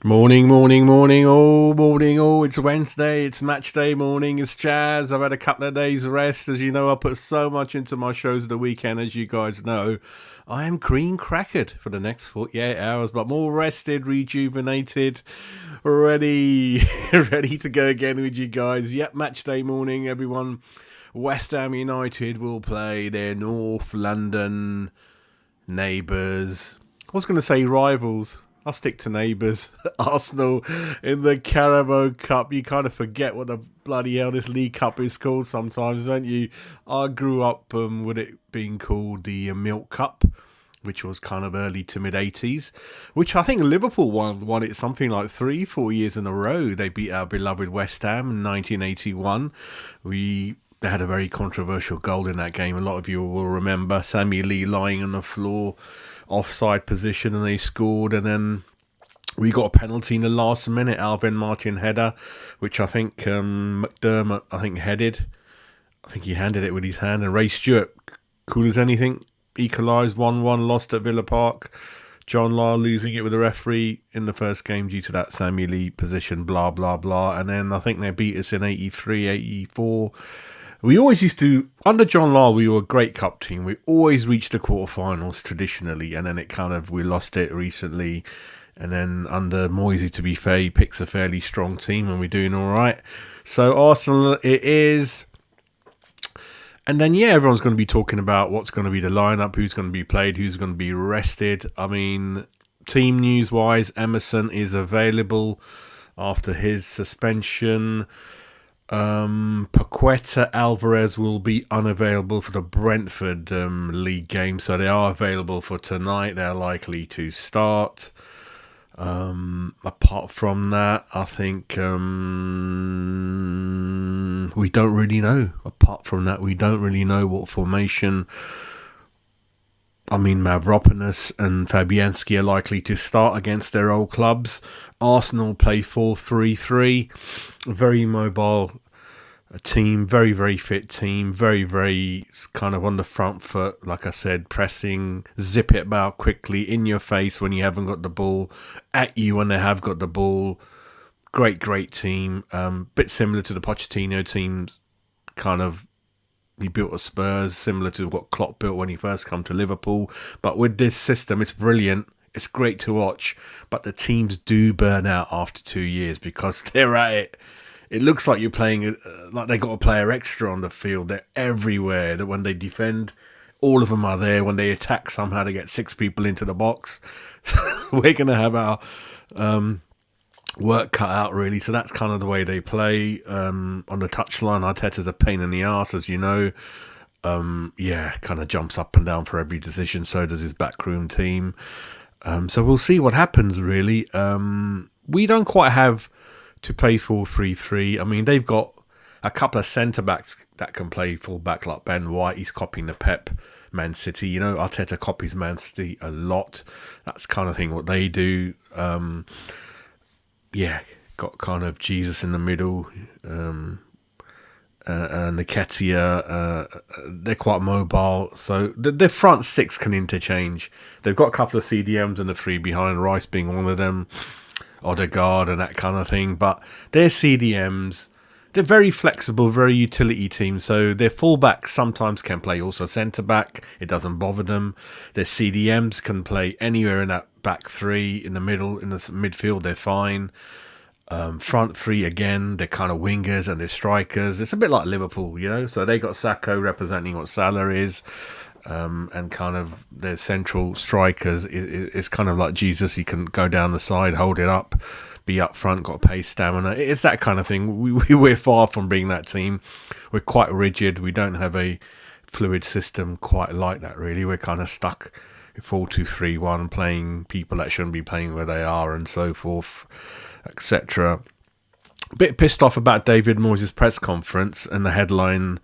Morning, morning, morning, oh, morning, oh, it's Wednesday, it's match day morning, it's Jazz. I've had a couple of days rest. As you know, I put so much into my shows of the weekend, as you guys know. I am cream crackered for the next 48 hours, but more rested, rejuvenated, ready, ready to go again with you guys. Yep, match day morning, everyone. West Ham United will play their North London neighbours. I was going to say rivals. I'll stick to neighbours. Arsenal in the Carabao Cup. You kind of forget what the bloody hell this League Cup is called sometimes, don't you? I grew up with it being called the Milk Cup, which was kind of early to mid-80s, which I think Liverpool won it something like 3-4 years in a row. They beat our beloved West Ham in 1981. They had a very controversial goal in that game. A lot of you will remember Sammy Lee lying on the floor, offside position, and they scored. And then we got a penalty in the last minute, Alvin Martin header, which I think McDermott headed. I think he handed it with his hand, and Ray Stewart, cool as anything, equalised 1-1, lost at Villa Park. John Law losing it with the referee in the first game due to that Sammy Lee position, blah, blah, blah. And then I think they beat us in 83, 84. We always used to, under John Law, we were a great cup team. We always reached the quarterfinals traditionally, and then we lost it recently. And then under Moisey, to be fair, he picks a fairly strong team, and we're doing all right. So Arsenal, it is. And then, everyone's going to be talking about what's going to be the lineup, who's going to be played, who's going to be rested. I mean, team news-wise, Emerson is available after his suspension. Paqueta, Alvarez will be unavailable for the Brentford league game, so they are available for tonight. They're likely to start. Apart from that, I think we don't really know. Apart from that, we don't really know what formation. I mean, Mavropanos and Fabianski are likely to start against their old clubs. Arsenal play 4-3-3. Very mobile team, very, very fit team. Very, very kind of on the front foot, like I said, pressing, zip it about quickly, in your face when you haven't got the ball, at you when they have got the ball. Great, great team. Bit similar to the Pochettino teams, kind of. He built a Spurs, similar to what Klopp built when he first came to Liverpool. But with this system, it's brilliant. It's great to watch. But the teams do burn out after 2 years because they're at it. It looks like you're playing, like they got a player extra on the field. They're everywhere. That when they defend, all of them are there. When they attack, somehow they get 6 people into the box. We're going to have our work cut out, really. So that's kind of the way they play. On the touchline, Arteta's a pain in the arse, as you know. Kind of jumps up and down for every decision. So does his backroom team. So we'll see what happens, really. We don't quite have to play 4-3-3. I mean, they've got a couple of centre-backs that can play full-back, like Ben White. He's copying the Pep Man City. You know, Arteta copies Man City a lot. That's kind of thing what they do. Got kind of Jesus in the middle, and Nketiah. They're quite mobile, so the front 6 can interchange. They've got a couple of CDMs and the 3 behind, Rice being one of them, Odegaard and that kind of thing. But their CDMs, they're very flexible, very utility teams. So their fullbacks sometimes can play also centre back. It doesn't bother them. Their CDMs can play anywhere in that back 3, in the middle, in the midfield. They're fine. Front 3 again, they're kind of wingers and they're strikers. It's a bit like Liverpool, you know. So they got Sacco representing what Salah is, and kind of their central strikers is kind of like Jesus. He can go down the side, hold it up, be up front, got pace, stamina. It's that kind of thing. We're far from being that team. We're quite rigid. We don't have a fluid system quite like that, really. We're kind of stuck 4-2-3-1, playing people that shouldn't be playing where they are, and so forth, etc. A bit pissed off about David Moyes' press conference and the headline,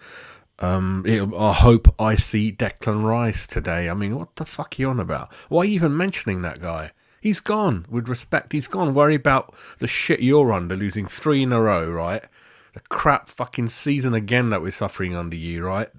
I hope I see Declan Rice today. I mean, what the fuck are you on about? Why are you even mentioning that guy? He's gone. With respect, he's gone. Worry about the shit you're under, losing 3 in a row, right? The crap fucking season again that we're suffering under you, right?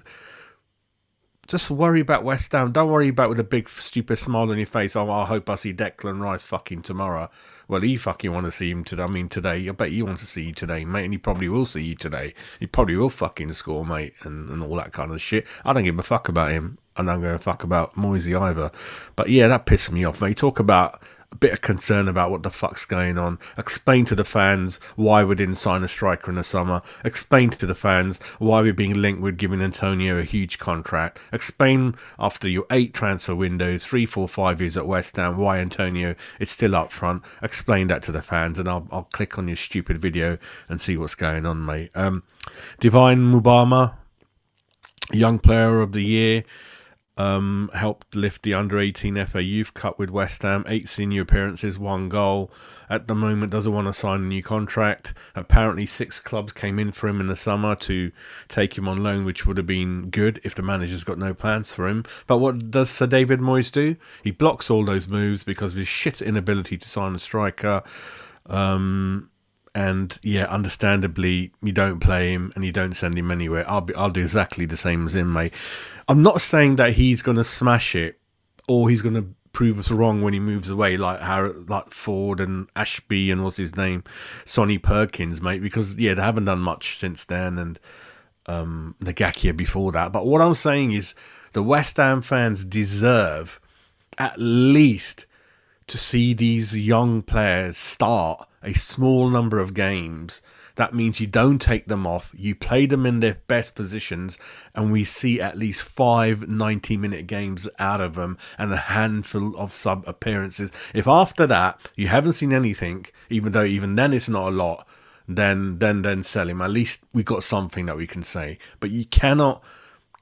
Just worry about West Ham. Don't worry about with a big stupid smile on your face. Oh, I hope I see Declan Rice fucking tomorrow. Well, he fucking want to see him today. I mean, today. I bet he wants to see you today, mate. And he probably will see you today. He probably will fucking score, mate, and all that kind of shit. I don't give a fuck about him. I don't give a fuck about Moisey either. But yeah, that pissed me off, mate. Talk about a bit of concern about what the fuck's going on. Explain to the fans why we didn't sign a striker in the summer. Explain to the fans why we're being linked with giving Antonio a huge contract. Explain after your 8 transfer windows, 3, 4, 5 years at West Ham, why Antonio is still up front. Explain that to the fans, and I'll click on your stupid video and see what's going on, mate. Divine Mubama, Young Player of the Year. Helped lift the under-18 FA Youth Cup with West Ham, 8 senior appearances, 1 goal. At the moment doesn't want to sign a new contract. Apparently 6 clubs came in for him in the summer to take him on loan, which would have been good if the manager's got no plans for him. But what does Sir David Moyes do? He blocks all those moves because of his shit inability to sign a striker. And yeah, understandably, you don't play him and you don't send him anywhere. I'll do exactly the same as him, mate. I'm not saying that he's going to smash it or he's going to prove us wrong when he moves away, like Ford and Ashby and what's his name, Sonny Perkins, mate. Because yeah, they haven't done much since then, and Nagakia before that. But what I'm saying is, the West Ham fans deserve at least to see these young players start a small number of games. That means you don't take them off, you play them in their best positions, and we see at least 5 90-minute games out of them and a handful of sub appearances. If after that you haven't seen anything, even though even then it's not a lot, then sell him. At least we got something that we can say. But you cannot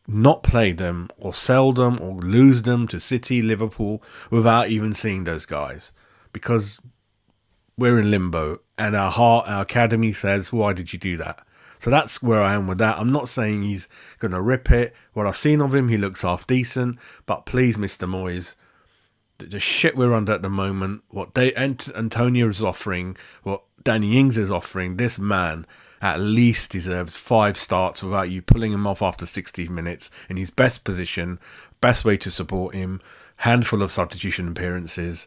not play them or sell them or lose them to City, Liverpool without even seeing those guys, because we're in limbo, and our academy says, why did you do that? So that's where I am with that. I'm not saying he's going to rip it. What I've seen of him, he looks half decent. But please, Mr. Moyes, the shit we're under at the moment, what Antonio is offering, what Danny Ings is offering, this man at least deserves 5 starts without you pulling him off after 60 minutes in his best position, best way to support him, handful of substitution appearances.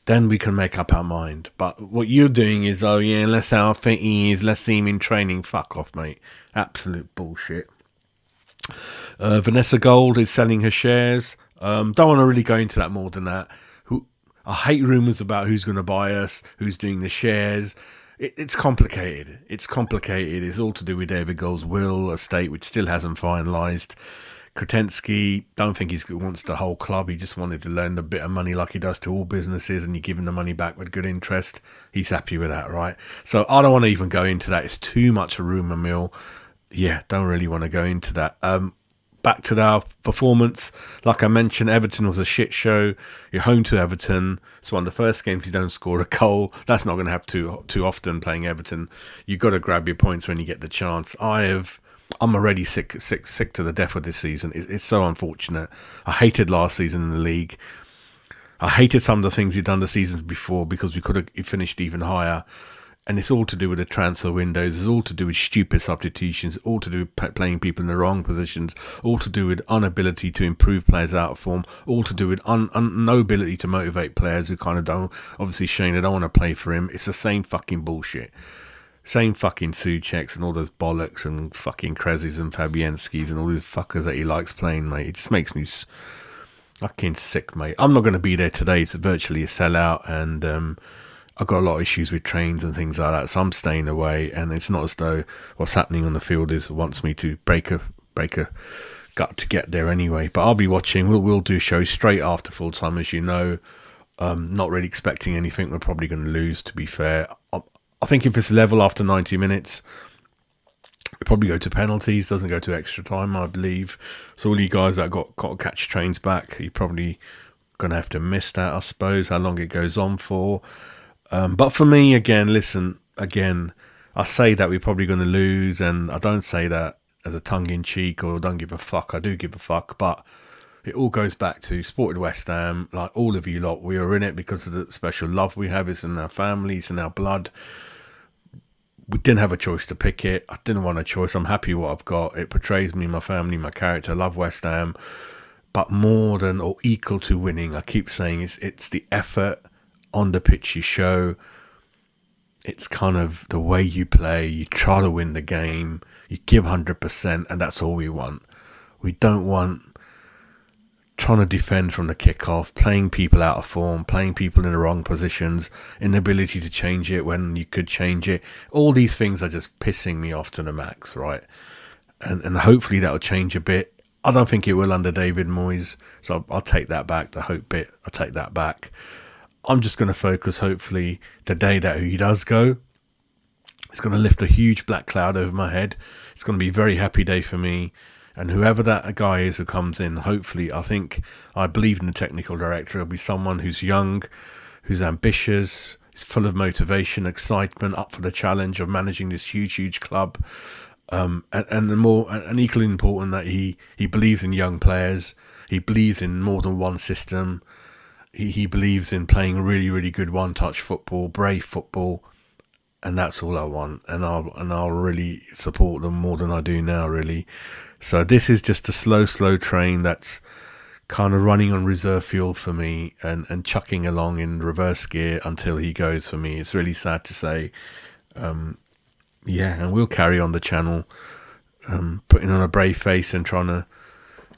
Then we can make up our mind. But what you're doing is, oh yeah, let's see how fit he is, let's see him in training. Fuck off, mate. Absolute bullshit. Vanessa Gold is selling her shares. Don't want to really go into that more than that. I hate rumours about who's going to buy us, who's doing the shares. It's complicated. It's complicated. It's all to do with David Gold's will, estate, which still hasn't finalised. Kretensky, don't think he wants the whole club. He just wanted to lend a bit of money like he does to all businesses, and you give him the money back with good interest. He's happy with that, right? So I don't want to even go into that. It's too much a rumour mill. Yeah, don't really want to go into that. Back to our performance. Like I mentioned, Everton was a shit show. You're home to Everton. It's one of the first games you don't score a goal. That's not going to happen too often playing Everton. You've got to grab your points when you get the chance. I'm already sick to the death with this season. It's so unfortunate. I hated last season in the league. I hated some of the things he'd done the seasons before because we could have finished even higher. And it's all to do with the transfer windows. It's all to do with stupid substitutions. All to do with playing people in the wrong positions. All to do with inability to improve players out of form. All to do with no ability to motivate players who kind of don't. Obviously, Shane, they don't want to play for him. It's the same fucking bullshit. Same fucking Sucheks and all those bollocks and fucking Krezis and Fabianskis and all these fuckers that he likes playing, mate. It just makes me fucking sick, mate. I'm not going to be there today. It's virtually a sellout, and I've got a lot of issues with trains and things like that, so I'm staying away. And it's not as though what's happening on the field wants me to break a gut to get there anyway. But I'll be watching. We'll do shows straight after full time, as you know. Not really expecting anything. We're probably going to lose, to be fair. I think if it's level after 90 minutes, it probably go to penalties, doesn't go to extra time, I believe. So all you guys that got to catch trains back, you're probably going to have to miss that, I suppose, how long it goes on for. But for me, again, I say that we're probably going to lose, and I don't say that as a tongue-in-cheek or don't give a fuck. I do give a fuck, but it all goes back to supported West Ham, like all of you lot. We are in it because of the special love we have. It's in our families and our blood. We didn't have a choice to pick it. I didn't want a choice. I'm happy with what I've got. It portrays me, my family, my character. I love West Ham. But more than or equal to winning, I keep saying it's the effort on the pitch you show. It's kind of the way you play. You try to win the game. You give 100%, and that's all we want. We don't want trying to defend from the kickoff, playing people out of form, playing people in the wrong positions, inability to change it when you could change it. All these things are just pissing me off to the max, right? And hopefully that'll change a bit. I don't think it will under David Moyes, so I'll take that back. The hope bit, I'll take that back. I'm just going to focus, hopefully, the day that he does go. It's going to lift a huge black cloud over my head. It's going to be a very happy day for me. And whoever that guy is who comes in, hopefully, I believe in the technical director. It'll be someone who's young, who's ambitious, is full of motivation, excitement, up for the challenge of managing this huge, huge club. And equally important that he believes in young players. He believes in more than one system. He believes in playing really, really good one-touch football, brave football. And that's all I want, and I'll really support them more than I do now, really. So this is just a slow train that's kind of running on reserve fuel for me and chucking along in reverse gear until he goes for me. It's really sad to say. And we'll carry on the channel, putting on a brave face and trying to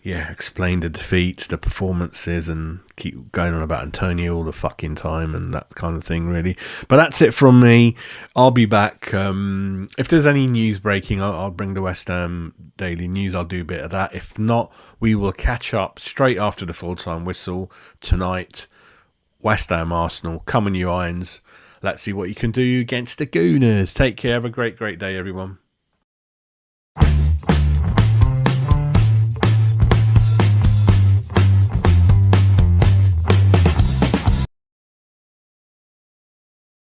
explain the defeats, the performances, and keep going on about Antonio all the fucking time and that kind of thing, really. But that's it from me. I'll be back. If there's any news breaking, I'll bring the West Ham Daily News. I'll do a bit of that. If not, we will catch up straight after the full-time whistle tonight. West Ham Arsenal. Come on, you Irons. Let's see what you can do against the Gooners. Take care. Have a great, great day, everyone.